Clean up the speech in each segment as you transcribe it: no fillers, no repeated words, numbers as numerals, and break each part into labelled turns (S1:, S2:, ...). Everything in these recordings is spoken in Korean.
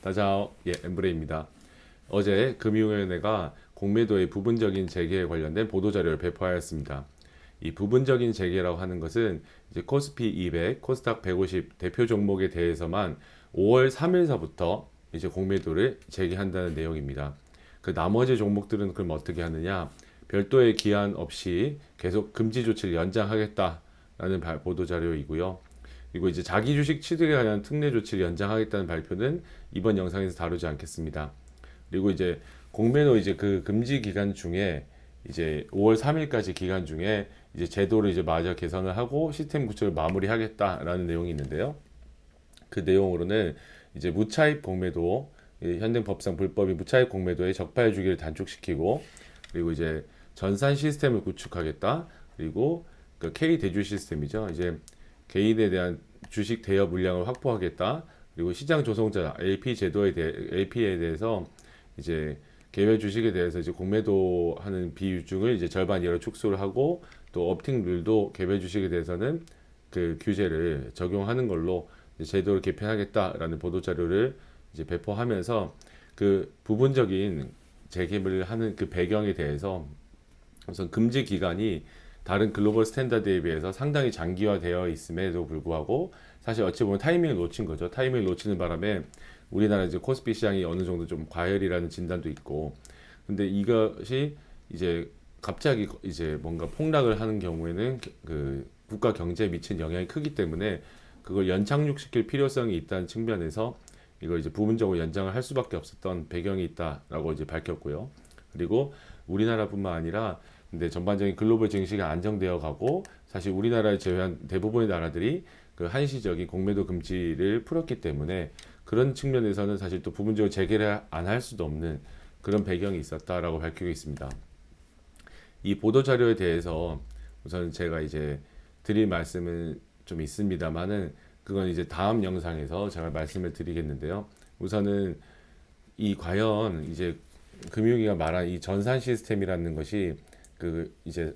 S1: 다자오, 엠브레입니다. 어제 금융위원회가 공매도의 부분적인 재개에 관련된 보도자료를 배포하였습니다. 이 부분적인 재개라고 하는 것은 이제 코스피 200, 코스닥 150 대표 종목에 대해서만 5월 3일서부터 이제 공매도를 재개한다는 내용입니다. 그 나머지 종목들은 그럼 어떻게 하느냐? 별도의 기한 없이 계속 금지 조치를 연장하겠다라는 보도자료이고요. 그리고 이제 자기 주식 취득에 관한 특례 조치를 연장하겠다는 발표는 이번 영상에서 다루지 않겠습니다. 그리고 이제 공매도 이제 그 금지 기간 중에 이제 5월 3일까지 기간 중에 이제 제도를 이제 마저 개선을 하고 시스템 구축을 마무리하겠다라는 내용이 있는데요. 그 내용으로는 이제 무차입 공매도, 현행법상 불법인 무차입 공매도의 적발 주기를 단축시키고, 그리고 이제 전산 시스템을 구축하겠다. 그리고 그 K 대주 시스템이죠. 이제 개인에 대한 주식 대여 물량을 확보하겠다. 그리고 시장 조성자 LP에 대해서 이제 개별 주식에 대해서 이제 공매도하는 비중을 이제 절반 이하로 축소를 하고, 또 업팅 룰도 개별 주식에 대해서는 그 규제를 적용하는 걸로 이제 제도를 개편하겠다라는 보도 자료를 이제 배포하면서 그 부분적인 재개를 하는 그 배경에 대해서 우선 금지 기간이 다른 글로벌 스탠다드에 비해서 상당히 장기화되어 있음에도 불구하고 사실 어찌 보면 타이밍을 놓친 거죠. 타이밍을 놓치는 바람에 우리나라 이제 코스피 시장이 어느 정도 좀 과열이라는 진단도 있고, 근데 이것이 이제 갑자기 이제 뭔가 폭락을 하는 경우에는 그 국가 경제에 미친 영향이 크기 때문에 그걸 연착륙시킬 필요성이 있다는 측면에서 이걸 이제 부분적으로 연장을 할 수밖에 없었던 배경이 있다라고 이제 밝혔고요. 그리고 우리나라뿐만 아니라 근데 전반적인 글로벌 증시가 안정되어 가고, 사실 우리나라를 제외한 대부분의 나라들이 그 한시적인 공매도 금지를 풀었기 때문에 그런 측면에서는 사실 또 부분적으로 재개를 안 할 수도 없는 그런 배경이 있었다라고 밝히고 있습니다. 이 보도 자료에 대해서 우선 제가 이제 드릴 말씀은 좀 있습니다만은 그건 이제 다음 영상에서 제가 말씀을 드리겠는데요. 우선은 이 과연 이제 금융위가 말한 이 전산 시스템이라는 것이 그 이제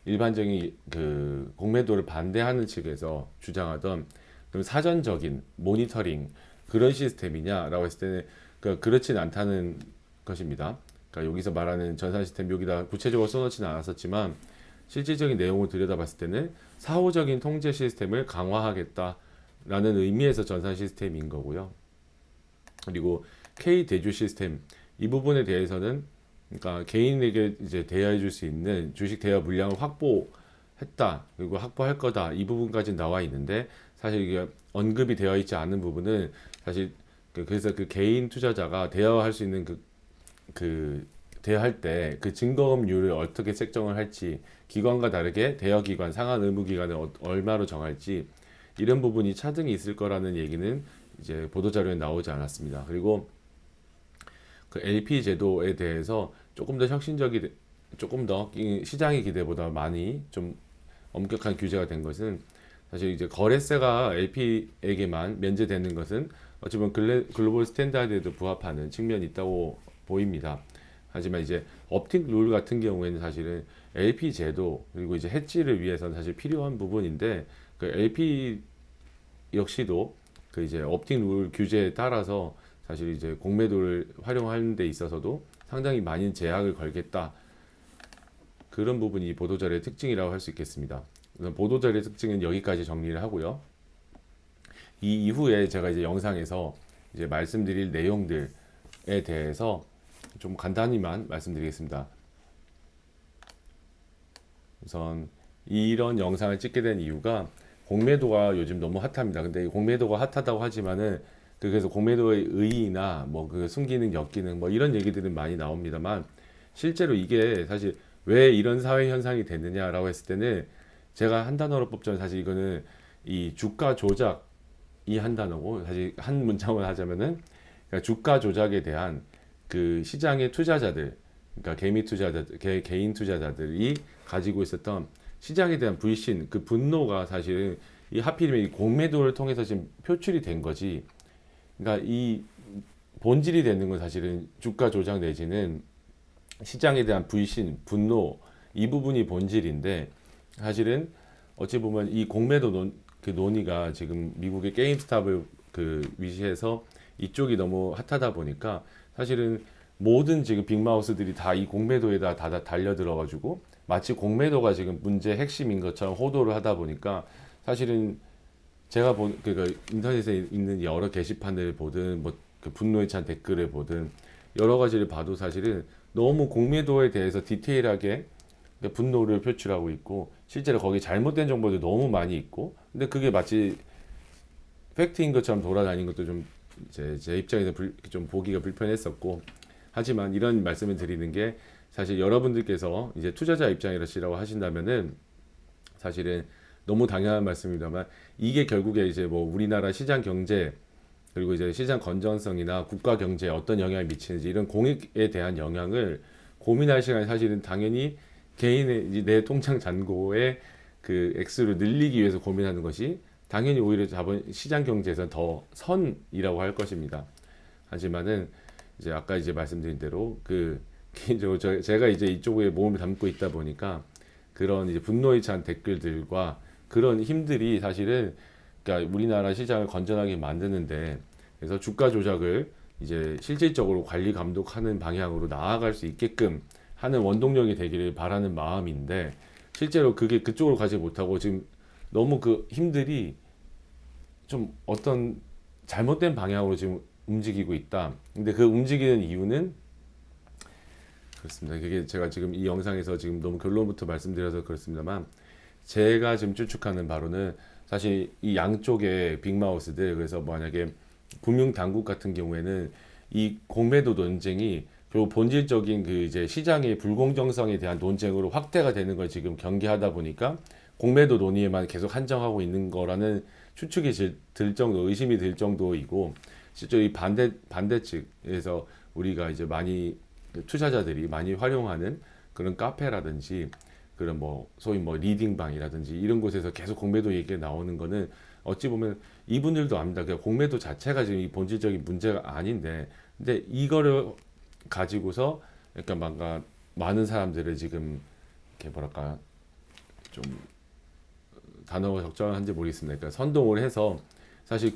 S1: 일반적인 그 공매도를 반대하는 측에서 주장하던 그런 사전적인 모니터링 그런 시스템이냐라고 했을 때는 그렇진 않다는 것입니다. 그러니까 여기서 말하는 전산 시스템 여기다 구체적으로 써놓지는 않았었지만 실질적인 내용을 들여다봤을 때는 사후적인 통제 시스템을 강화하겠다라는 의미에서 전산 시스템인 거고요. 그리고 K 대주 시스템 이 부분에 대해서는 그러니까 개인에게 이제 대여해 줄 수 있는 주식 대여 물량을 확보했다. 그리고 확보할 거다. 이 부분까지 나와 있는데 사실 이게 언급이 되어 있지 않은 부분은 사실 그래서 그 개인 투자자가 대여할 수 있는 그 대여할 때 그 증거금률을 어떻게 책정을 할지, 기관과 다르게 대여기관, 상한 의무기관을 얼마로 정할지 이런 부분이 차등이 있을 거라는 얘기는 이제 보도자료에 나오지 않았습니다. 그리고 그 LP 제도에 대해서 조금 더 시장의 기대보다 많이 좀 엄격한 규제가 된 것은 사실 이제 거래세가 LP에게만 면제되는 것은 어찌 보면 글로벌 스탠다드에도 부합하는 측면이 있다고 보입니다. 하지만 이제 업틱 룰 같은 경우에는 사실은 LP 제도 그리고 이제 해지를 위해서는 사실 필요한 부분인데 그 LP 역시도 그 이제 업틱 룰 규제에 따라서 사실 이제 공매도를 활용하는 데 있어서도 상당히 많은 제약을 걸겠다. 그런 부분이 보도자료의 특징이라고 할 수 있겠습니다. 우선 보도자료의 특징은 여기까지 정리를 하고요. 이 이후에 제가 이제 영상에서 이제 말씀드릴 내용들에 대해서 좀 간단히만 말씀드리겠습니다. 우선 이런 영상을 찍게 된 이유가 공매도가 요즘 너무 핫합니다. 근데 공매도가 핫하다고 하지만은 그래서 공매도의 의의나 뭐 그 순기능, 역기능 뭐 이런 얘기들은 많이 나옵니다만 실제로 이게 사실 왜 이런 사회 현상이 됐느냐라고 했을 때는 제가 한 단어로 뽑자면 사실 이거는 이 주가 조작이 한 단어고, 사실 한 문장을 하자면은 그러니까 주가 조작에 대한 그 시장의 투자자들, 그러니까 개인 투자자들이 가지고 있었던 시장에 대한 불신, 그 분노가 사실은 이 하필이면 이 공매도를 통해서 지금 표출이 된 거지. 그러니까 이 본질이 되는 건 사실은 주가 조작 내지는 시장에 대한 불신, 분노 이 부분이 본질인데, 사실은 어찌 보면 이 공매도 그 논의가 지금 미국의 게임스탑을 그 위시해서 이쪽이 너무 핫하다 보니까 사실은 모든 지금 빅마우스들이 다 이 공매도에다 다 달려들어가지고 마치 공매도가 지금 문제 핵심인 것처럼 호도를 하다 보니까 사실은 제가 본 그러니까 인터넷에 있는 여러 게시판을 보든 뭐그 분노에 찬 댓글을 보든 여러 가지를 봐도 사실은 너무 공매도에 대해서 디테일하게 분노를 표출하고 있고 실제로 거기 잘못된 정보도 너무 많이 있고 근데 그게 마치 팩트인 것처럼 돌아다니는 것도 좀 제 입장에서 좀 보기가 불편했었고 하지만 이런 말씀을 드리는 게 사실 여러분들께서 이제 투자자 입장이라고 하신다면은 사실은 너무 당연한 말씀입니다만 이게 결국에 이제 뭐 우리나라 시장 경제 그리고 이제 시장 건전성이나 국가 경제에 어떤 영향을 미치는지 이런 공익에 대한 영향을 고민할 시간이 사실은 당연히 개인의 이제 내 통장 잔고의 그 액수를 늘리기 위해서 고민하는 것이 당연히 오히려 자본 시장 경제에서는 더 선이라고 할 것입니다. 하지만은 이제 아까 이제 말씀드린 대로 그 개인적으로 제가 이제 이쪽에 몸을 담고 있다 보니까 그런 이제 분노에 찬 댓글들과 그런 힘들이 사실은 그러니까 우리나라 시장을 건전하게 만드는데 그래서 주가 조작을 이제 실질적으로 관리 감독하는 방향으로 나아갈 수 있게끔 하는 원동력이 되기를 바라는 마음인데 실제로 그게 그쪽으로 가지 못하고 지금 너무 그 힘들이 좀 어떤 잘못된 방향으로 지금 움직이고 있다. 근데 그 움직이는 이유는 그렇습니다. 그게 제가 지금 이 영상에서 지금 너무 결론부터 말씀드려서 그렇습니다만 제가 지금 추측하는 바로는 사실 이 양쪽의 빅마우스들 그래서 만약에 금융 당국 같은 경우에는 이 공매도 논쟁이 결국 본질적인 그 이제 시장의 불공정성에 대한 논쟁으로 확대가 되는 걸 지금 경계하다 보니까 공매도 논의에만 계속 한정하고 있는 거라는 추측이 들 정도, 의심이 들 정도이고 실제 이 반대측에서 우리가 이제 많이 투자자들이 많이 활용하는 그런 카페라든지 그런 뭐 소위 뭐 리딩방이라든지 이런 곳에서 계속 공매도 얘기가 나오는 거는 어찌 보면 이분들도 압니다. 그러니까 공매도 자체가 지금 이 본질적인 문제가 아닌데 근데 이거를 가지고서 약간 뭔가 많은 사람들을 지금 이렇게 뭐랄까 좀 단어가 적절한지 모르겠습니다. 그러니까 선동을 해서 사실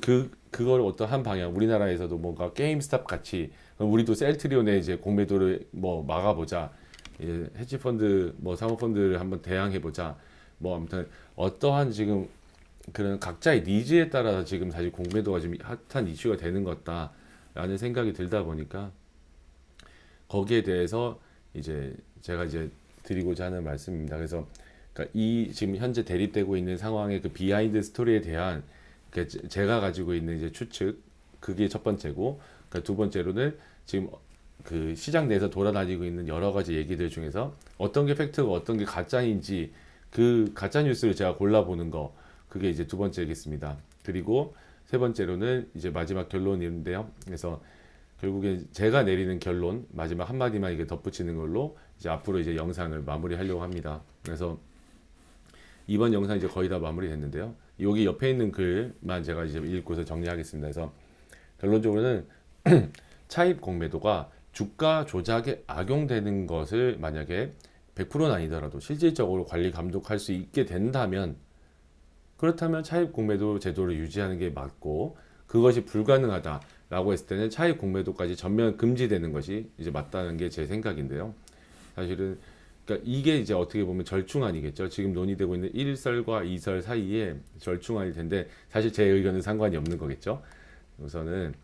S1: 그걸 어떤 한 방향 우리나라에서도 뭔가 게임스탑 같이 우리도 셀트리온의 이제 공매도를 뭐 막아보자. 예, 헤지펀드 뭐 사모펀드를 한번 대항해 보자. 뭐 아무튼 어떠한 지금 그런 각자의 니즈에 따라서 지금 사실 공매도가 지금 핫한 이슈가 되는 것 같다라는 생각이 들다 보니까 거기에 대해서 이제 제가 이제 드리고자 하는 말씀입니다. 그래서 그러니까 이 지금 현재 대립되고 있는 상황의 그 비하인드 스토리에 대한 제가 가지고 있는 이제 추측 그게 첫 번째고 그러니까 두 번째로는 지금 그 시장 내에서 돌아다니고 있는 여러 가지 얘기들 중에서 어떤 게 팩트고 어떤 게 가짜인지 그 가짜 뉴스를 제가 골라보는 거 그게 이제 두 번째겠습니다. 그리고 세 번째로는 이제 마지막 결론인데요. 그래서 결국에 제가 내리는 결론 마지막 한마디만 이게 덧붙이는 걸로 이제 앞으로 이제 영상을 마무리하려고 합니다. 그래서 이번 영상 이제 거의 다 마무리됐는데요. 여기 옆에 있는 글만 제가 이제 읽고서 정리하겠습니다. 그래서 결론적으로는 차입 공매도가 주가 조작에 악용되는 것을 만약에 100%는 아니더라도 실질적으로 관리 감독할 수 있게 된다면 그렇다면 차입 공매도 제도를 유지하는 게 맞고 그것이 불가능하다라고 했을 때는 차입 공매도까지 전면 금지되는 것이 이제 맞다는 게 제 생각인데요. 사실은 그러니까 이게 이제 어떻게 보면 절충안이겠죠. 지금 논의되고 있는 1설과 2설 사이에 절충안일 텐데 사실 제 의견은 상관이 없는 거겠죠. 우선은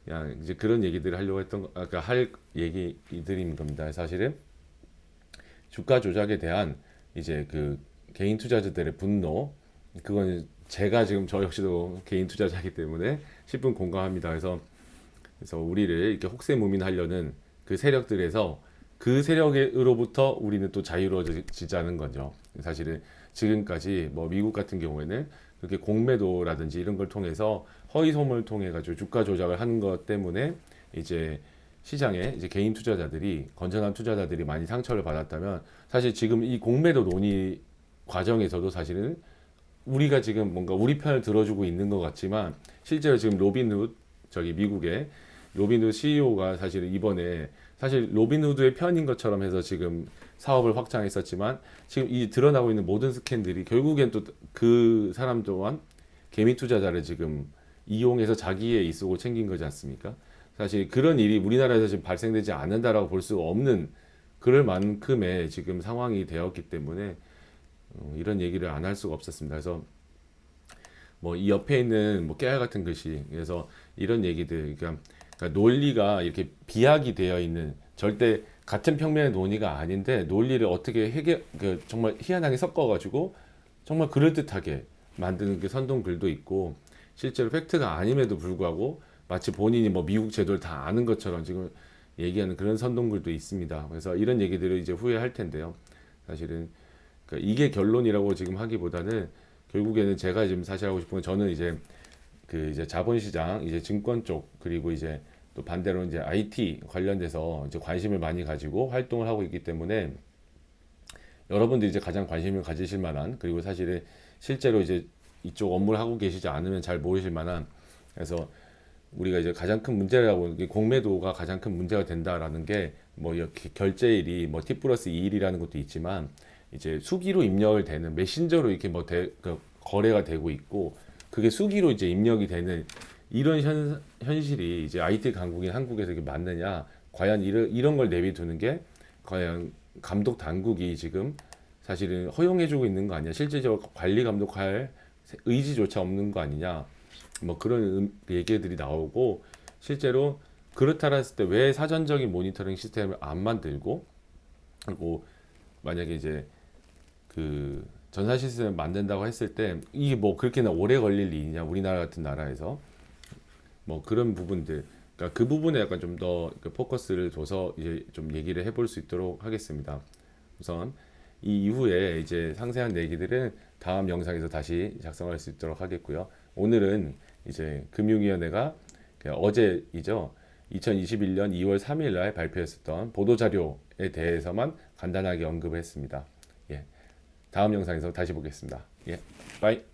S1: 그냥 이제 그런 얘기들을 하려고 했던 아까 할 얘기들인 겁니다. 사실은 주가 조작에 대한 이제 그 개인 투자자들의 분노 그건 제가 지금 저 역시도 개인 투자자이기 때문에 10분 공감합니다. 그래서 우리를 이렇게 혹세무민하려는 그 세력들에서 그 세력으로부터 우리는 또 자유로워지자는 거죠. 사실은 지금까지 뭐 미국 같은 경우에는 그렇게 공매도라든지 이런 걸 통해서 허위 소문을 통해 가지고 주가 조작을 하는 것 때문에 이제 시장에 이제 개인 투자자들이 건전한 투자자들이 많이 상처를 받았다면 사실 지금 이 공매도 논의 과정에서도 사실은 우리가 지금 뭔가 우리 편을 들어주고 있는 것 같지만 실제로 지금 로빈훗 저기 미국의 로빈훗 CEO가 사실은 이번에 사실 로빈후드의 편인 것처럼 해서 지금 사업을 확장했었지만 지금 이 드러나고 있는 모든 스캔들이 결국엔 또 그 사람 또한 개미 투자자를 지금 이용해서 자기의 이속을 챙긴 거지 않습니까? 사실 그런 일이 우리나라에서 지금 발생되지 않는다라고 볼 수 없는 그럴 만큼의 지금 상황이 되었기 때문에 이런 얘기를 안 할 수가 없었습니다. 그래서 뭐 이 옆에 있는 뭐 깨알 같은 글씨, 그래서 이런 얘기들, 그러니까 논리가 이렇게 비약이 되어 있는, 절대 같은 평면의 논의가 아닌데 논리를 어떻게 정말 희한하게 섞어가지고 정말 그럴듯하게 만드는 게 선동글도 있고, 실제로 팩트가 아님에도 불구하고 마치 본인이 뭐 미국 제도를 다 아는 것처럼 지금 얘기하는 그런 선동글도 있습니다. 그래서 이런 얘기들을 이제 후회할 텐데요. 사실은 그러니까 이게 결론이라고 지금 하기보다는 결국에는 제가 지금 사실 하고 싶은 건, 저는 이제 그 이제 자본시장, 이제 증권 쪽, 그리고 이제 또 반대로 이제 IT 관련돼서 이제 관심을 많이 가지고 활동을 하고 있기 때문에, 여러분들이 이제 가장 관심을 가지실 만한, 그리고 사실은 실제로 이제 이쪽 업무를 하고 계시지 않으면 잘 모르실 만한, 그래서 우리가 이제 가장 큰 문제라고, 이게 공매도가 가장 큰 문제가 된다라는 게, 뭐 이렇게 결제일이 뭐 T 플러스 2일이라는 것도 있지만, 이제 수기로 입력을 되는 메신저로 이렇게 뭐 거래가 되고 있고, 그게 수기로 이제 입력이 되는 이런 현실이 이제 IT 강국인 한국에서 이게 맞느냐, 과연 이런 걸 내비두는 게 과연 감독 당국이 지금 사실은 허용해주고 있는 거 아니냐, 실질적으로 관리 감독할 의지조차 없는 거 아니냐, 뭐 그런 얘기들이 나오고, 실제로 그렇다라 했을 때 왜 사전적인 모니터링 시스템을 안 만들고, 그리고 만약에 이제 그 전산 시스템을 만든다고 했을 때 이게 뭐 그렇게나 오래 걸릴 일이냐, 우리나라 같은 나라에서. 뭐 그런 부분들, 그러니까 그 부분에 약간 좀 더 포커스를 둬서 이제 좀 얘기를 해볼 수 있도록 하겠습니다. 우선 이 이후에 이제 상세한 얘기들은 다음 영상에서 다시 작성할 수 있도록 하겠고요. 오늘은 이제 금융위원회가 어제이죠, 2021년 2월 3일 날 발표했었던 보도자료에 대해서만 간단하게 언급을 했습니다. 예, 다음 영상에서 다시 보겠습니다. 예, 바이.